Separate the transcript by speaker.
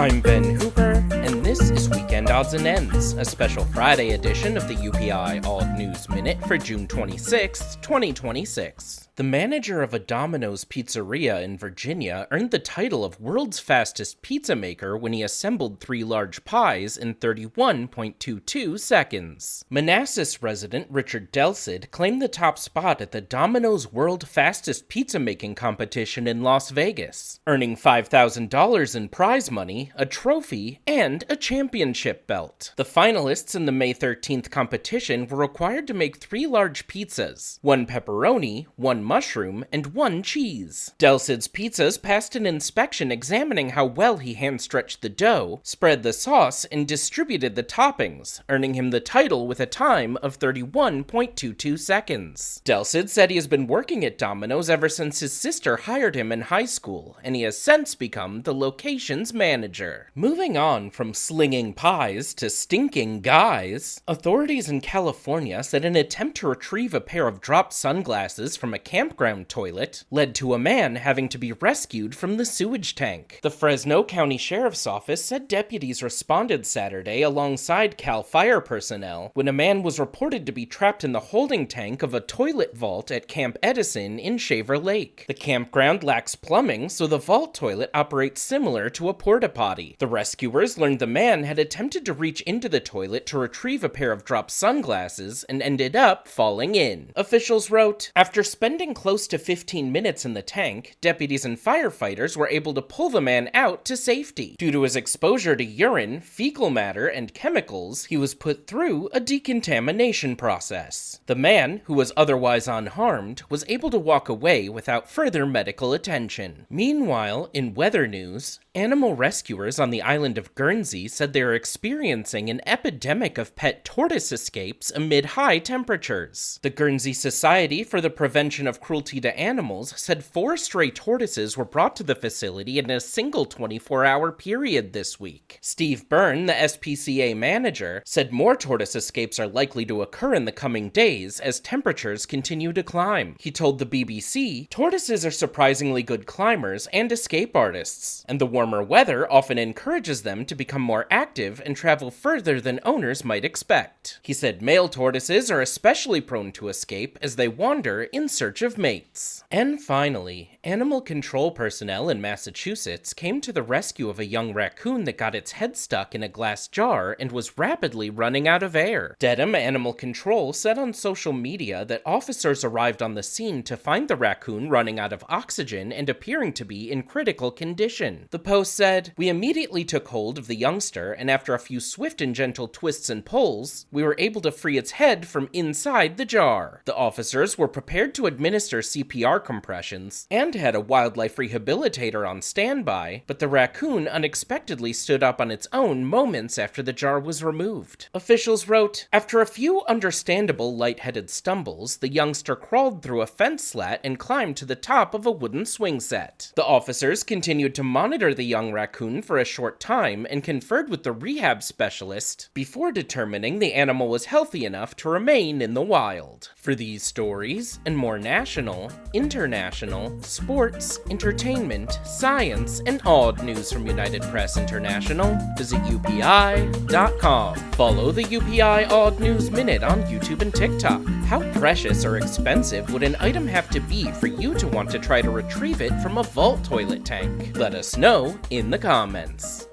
Speaker 1: I'm Ben Hooper, and this is Weekend Odds and Ends, a special Friday edition of the UPI Odd News Minute for June 26, 2026. The manager of a Domino's pizzeria in Virginia earned the title of world's fastest pizza maker when he assembled 3 large pies in 31.22 seconds. Manassas resident Richard Delsid claimed the top spot at the Domino's World Fastest Pizza Making competition in Las Vegas, earning $5,000 in prize money, a trophy, and a championship belt. The finalists in the May 13th competition were required to make 3 large pizzas, 1 pepperoni, 1 mushroom, and 1 cheese. Delsid's pizzas passed an inspection examining how well he hand-stretched the dough, spread the sauce, and distributed the toppings, earning him the title with a time of 31.22 seconds. Delsid said he has been working at Domino's ever since his sister hired him in high school, and he has since become the location's manager. Moving on from slinging pies to stinking guys, authorities in California said an attempt to retrieve a pair of dropped sunglasses from a campground toilet led to a man having to be rescued from the sewage tank. The Fresno County Sheriff's Office said deputies responded Saturday alongside CAL FIRE personnel when a man was reported to be trapped in the holding tank of a toilet vault at Camp Edison in Shaver Lake. The campground lacks plumbing, so the vault toilet operates similar to a porta potty. The rescuers learned the man had attempted to reach into the toilet to retrieve a pair of dropped sunglasses and ended up falling in. Officials wrote, after spending close to 15 minutes in the tank, deputies and firefighters were able to pull the man out to safety. Due to his exposure to urine, fecal matter, and chemicals, he was put through a decontamination process. The man, who was otherwise unharmed, was able to walk away without further medical attention. Meanwhile, in weather news, animal rescuers on the island of Guernsey said they are experiencing an epidemic of pet tortoise escapes amid high temperatures. The Guernsey Society for the Prevention of Cruelty to Animals said 4 stray tortoises were brought to the facility in a single 24-hour period this week. Steve Byrne, the SPCA manager, said more tortoise escapes are likely to occur in the coming days as temperatures continue to climb. He told the BBC, tortoises are surprisingly good climbers and escape artists, and the warmer weather often encourages them to become more active and travel further than owners might expect. He said male tortoises are especially prone to escape as they wander in search of mates. And finally, animal control personnel in Massachusetts came to the rescue of a young raccoon that got its head stuck in a glass jar and was rapidly running out of air. Dedham Animal Control said on social media that officers arrived on the scene to find the raccoon running out of oxygen and appearing to be in critical condition. The post said, "We immediately took hold of the youngster, and after a few swift and gentle twists and pulls, we were able to free its head from inside the jar. The officers were prepared to administer CPR compressions and had a wildlife rehabilitator on standby, but the raccoon unexpectedly stood up on its own moments after the jar was removed." Officials wrote, after a few understandable lightheaded stumbles, the youngster crawled through a fence slat and climbed to the top of a wooden swing set. The officers continued to monitor the young raccoon for a short time and conferred with the rehab specialist before determining the animal was healthy enough to remain in the wild. For these stories and more national, international, sports, entertainment, science, and odd news from United Press International, visit UPI.com. Follow the UPI Odd News Minute on YouTube and TikTok. How precious or expensive would an item have to be for you to want to try to retrieve it from a vault toilet tank? Let us know in the comments.